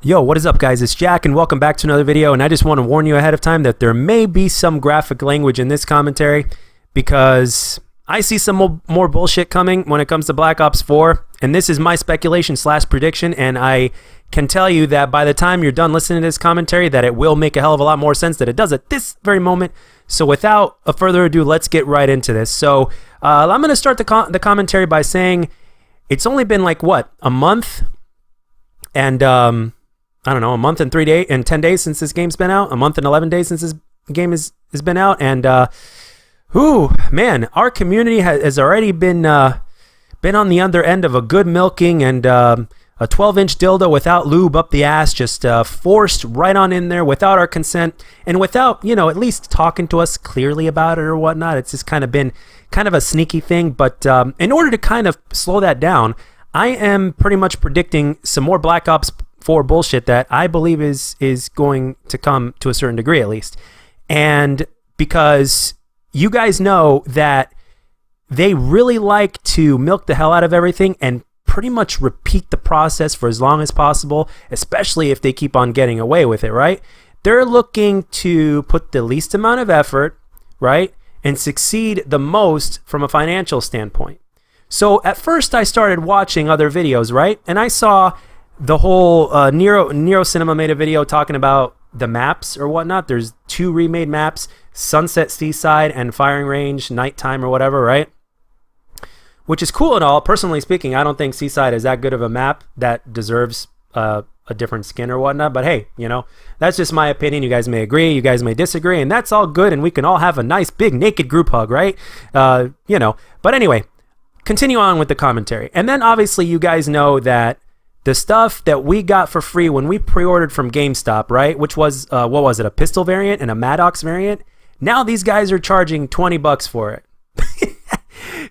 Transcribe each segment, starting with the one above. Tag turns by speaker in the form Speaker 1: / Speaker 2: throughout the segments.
Speaker 1: Yo, what is up, guys? It's Jack, and welcome back to another video. And I just want to warn you ahead of time that there may be some graphic language in this commentary because I see some more bullshit coming when it comes to Black Ops 4. And this is my speculation / prediction, and I can tell you that by the time you're done listening to this commentary, that it will make a hell of a lot more sense than it does at this very moment. So without a further ado, let's get right into this. So I'm going to start the commentary by saying it's only been like, what, a month? And I don't know, a month and 10 days since this game's been out. A month and 11 days since this game has been out. And, man, our community has already been on the other end of a good milking, and a 12-inch dildo without lube up the ass, just forced right on in there without our consent and without, at least talking to us clearly about it or whatnot. It's just kind of been kind of a sneaky thing. But in order to kind of slow that down, I am pretty much predicting some more Black Ops 4 bullshit that I believe is going to come to a certain degree, at least. And because you guys know that they really like to milk the hell out of everything and pretty much repeat the process for as long as possible, especially if they keep on getting away with it, right? They're looking to put the least amount of effort, right, and succeed the most from a financial standpoint. So at first I started watching other videos, right? And I saw the whole Nero Cinema made a video talking about the maps or whatnot. There's 2 remade maps, Sunset Seaside and Firing Range Nighttime or whatever, right? Which is cool and all. Personally speaking, I don't think Seaside is that good of a map that deserves a different skin or whatnot. But hey, that's just my opinion. You guys may agree, you guys may disagree, and that's all good. And we can all have a nice big naked group hug, right? But anyway, continue on with the commentary. And then obviously you guys know that the stuff that we got for free when we pre-ordered from GameStop, right? Which was, what was it? A pistol variant and a Maddox variant. Now these guys are charging $20 for it.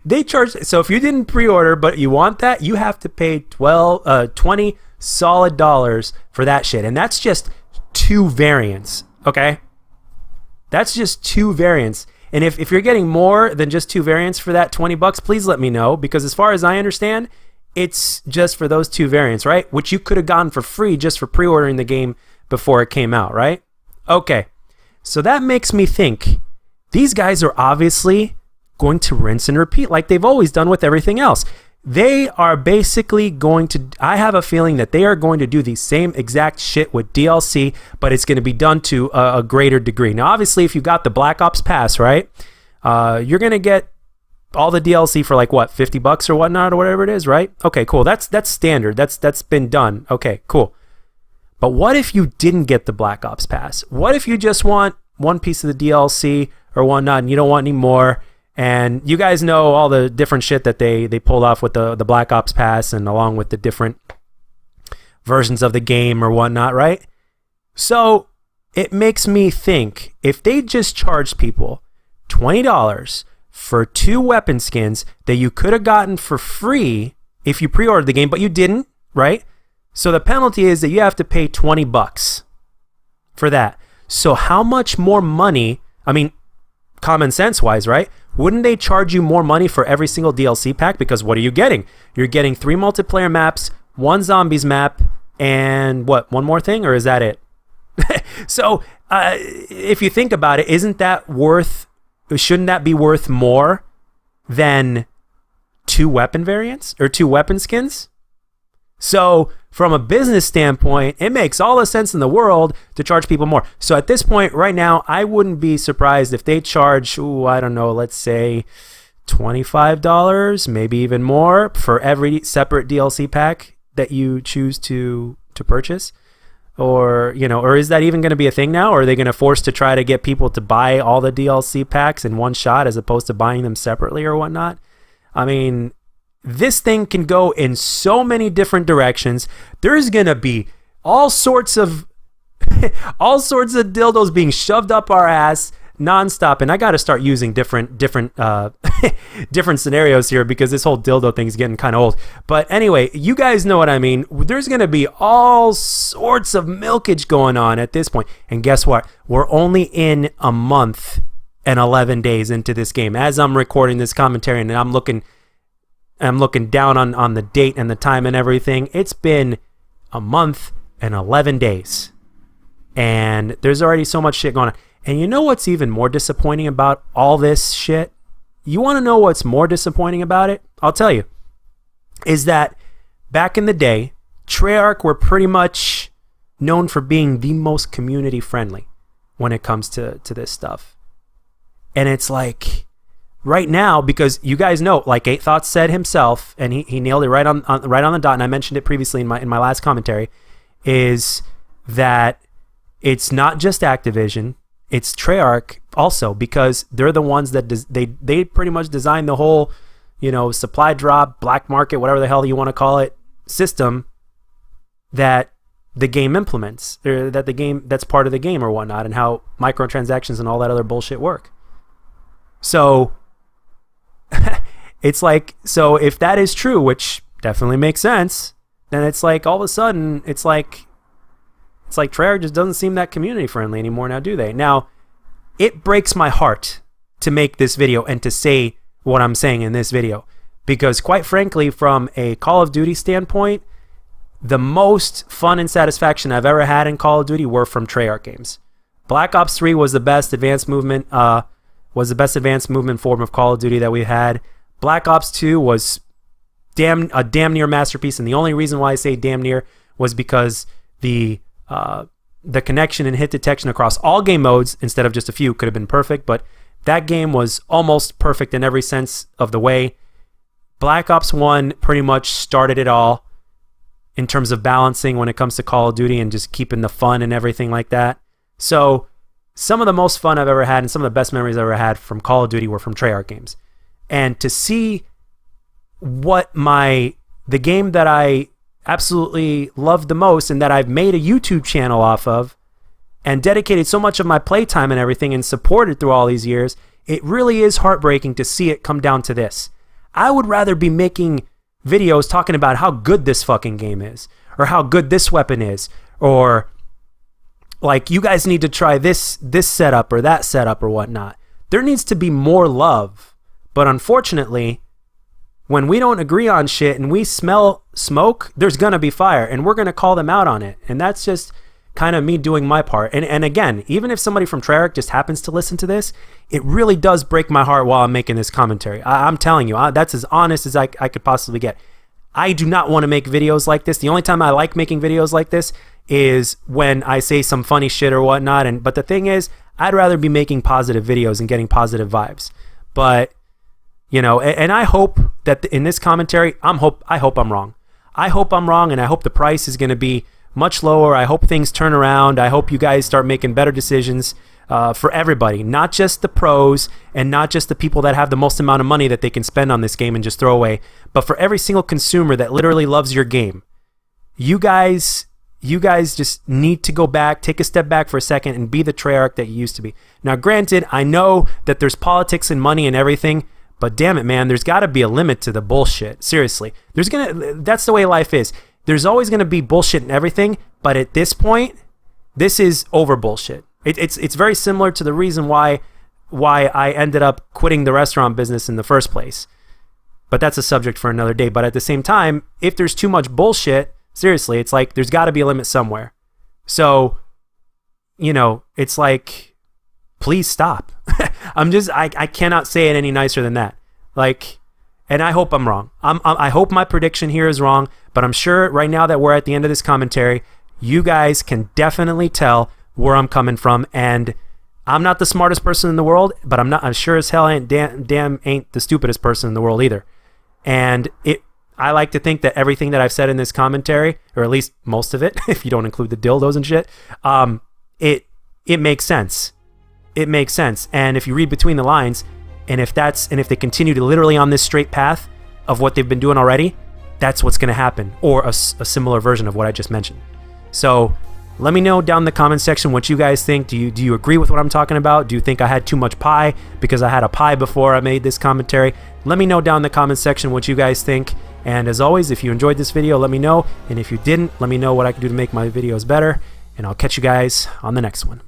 Speaker 1: They charge, so if you didn't pre-order but you want that, you have to pay $20 solid dollars for that shit. And that's just 2 variants, okay? That's just 2 variants. And if you're getting more than just 2 variants for that $20, please let me know, because as far as I understand, it's just for those 2 variants, right? Which you could have gotten for free just for pre-ordering the game before it came out, right? Okay, so that makes me think these guys are obviously going to rinse and repeat like they've always done with everything else. They are basically going to, I have a feeling that they are going to do the same exact shit with DLC, but it's going to be done to a greater degree. Now, obviously, if you got the Black Ops Pass, right, you're going to get all the DLC for like what, $50 or whatnot or whatever it is, right? Okay, cool. That's standard. That's been done. Okay, cool. But what if you didn't get the Black Ops Pass? What if you just want one piece of the DLC or whatnot and you don't want any more? And you guys know all the different shit that they pulled off with the Black Ops Pass and along with the different versions of the game or whatnot, right? So it makes me think if they just charged people $20 for 2 weapon skins that you could have gotten for free if you pre-ordered the game, but you didn't, right? So the penalty is that you have to pay $20 for that. So how much more money, I mean, common sense wise, right? Wouldn't they charge you more money for every single DLC pack? Because what are you getting? You're getting 3 multiplayer maps, 1 zombies map, and what, one more thing? Or is that it? So if you think about it, shouldn't that be worth more than 2 weapon variants or 2 weapon skins? So from a business standpoint, it makes all the sense in the world to charge people more. So at this point right now, I wouldn't be surprised if they charge, I don't know, let's say $25, maybe even more for every separate DLC pack that you choose to purchase. Or is that even going to be a thing now? Or are they going to force to try to get people to buy all the DLC packs in one shot as opposed to buying them separately or whatnot? I mean, this thing can go in so many different directions. There's going to be all sorts of dildos being shoved up our ass nonstop, and I got to start using different different scenarios here because this whole dildo thing is getting kind of old. But anyway, you guys know what I mean. There's going to be all sorts of milkage going on at this point. And guess what? We're only in a month and 11 days into this game as I'm recording this commentary, and I'm looking down on the date and the time and everything. It's been a month in 11 days. And there's already so much shit going on. And you know what's even more disappointing about all this shit? You want to know what's more disappointing about it? I'll tell you. Is that back in the day, Treyarch were pretty much known for being the most community friendly when it comes to this stuff. And it's like right now, because you guys know, like 8 Thoughts said himself, and he nailed it right on the dot, and I mentioned it previously in my last commentary, is that it's not just Activision, it's Treyarch also, because they're the ones that they pretty much designed the whole, supply drop, black market, whatever the hell you want to call it, system that the game implements, or that the game, that's part of the game or whatnot, and how microtransactions and all that other bullshit work. So it's like, so if that is true, which definitely makes sense, then it's like all of a sudden it's like Treyarch just doesn't seem that community friendly anymore now, do they? Now, it breaks my heart to make this video and to say what I'm saying in this video, because quite frankly, from a Call of Duty standpoint, the most fun and satisfaction I've ever had in Call of Duty were from Treyarch games. Black Ops 3 was the best advanced movement form of Call of Duty that we had. Black Ops 2 was a damn near masterpiece, and the only reason why I say damn near was because the connection and hit detection across all game modes instead of just a few could have been perfect, but that game was almost perfect in every sense of the way. Black Ops 1 pretty much started it all in terms of balancing when it comes to Call of Duty and just keeping the fun and everything like that. So some of the most fun I've ever had and some of the best memories I've ever had from Call of Duty were from Treyarch games. And to see what the game that I absolutely love the most and that I've made a YouTube channel off of and dedicated so much of my playtime and everything and supported through all these years, it really is heartbreaking to see it come down to this. I would rather be making videos talking about how good this fucking game is, or how good this weapon is, or like, you guys need to try this setup or that setup or whatnot. There needs to be more love. But unfortunately, when we don't agree on shit and we smell smoke, there's gonna be fire, and we're gonna call them out on it. And that's just kind of me doing my part. And again, even if somebody from Treyarch just happens to listen to this, it really does break my heart while I'm making this commentary. I'm telling you, that's as honest as I could possibly get. I do not want to make videos like this. The only time I like making videos like this is when I say some funny shit or whatnot. But the thing is, I'd rather be making positive videos and getting positive vibes. But, and I hope that in this commentary, I hope I'm wrong. I hope I'm wrong, and I hope the price is going to be much lower. I hope things turn around. I hope you guys start making better decisions for everybody, not just the pros and not just the people that have the most amount of money that they can spend on this game and just throw away, but for every single consumer that literally loves your game. You guys just need to go back, take a step back for a second, and be the Treyarch that you used to be. Now, granted, I know that there's politics and money and everything, but damn it, man, there's got to be a limit to the bullshit. Seriously. That's the way life is. There's always going to be bullshit and everything, but at this point, this is over bullshit. It's very similar to the reason why I ended up quitting the restaurant business in the first place. But that's a subject for another day. But at the same time, if there's too much bullshit, seriously, it's like there's got to be a limit somewhere. So, it's like, please stop. I cannot say it any nicer than that. Like, and I hope I'm wrong. I hope my prediction here is wrong, but I'm sure right now that we're at the end of this commentary, you guys can definitely tell where I'm coming from. And I'm not the smartest person in the world, but I'm sure as hell ain't the stupidest person in the world either. And I like to think that everything that I've said in this commentary, or at least most of it, if you don't include the dildos and shit, it makes sense. It makes sense. And if you read between the lines, and if they continue to literally on this straight path of what they've been doing already, that's what's going to happen, or a similar version of what I just mentioned. So let me know down in the comment section what you guys think. Do you agree with what I'm talking about? Do you think I had too much pie because I had a pie before I made this commentary? Let me know down in the comment section what you guys think. And as always, if you enjoyed this video, let me know. And if you didn't, let me know what I can do to make my videos better. And I'll catch you guys on the next one.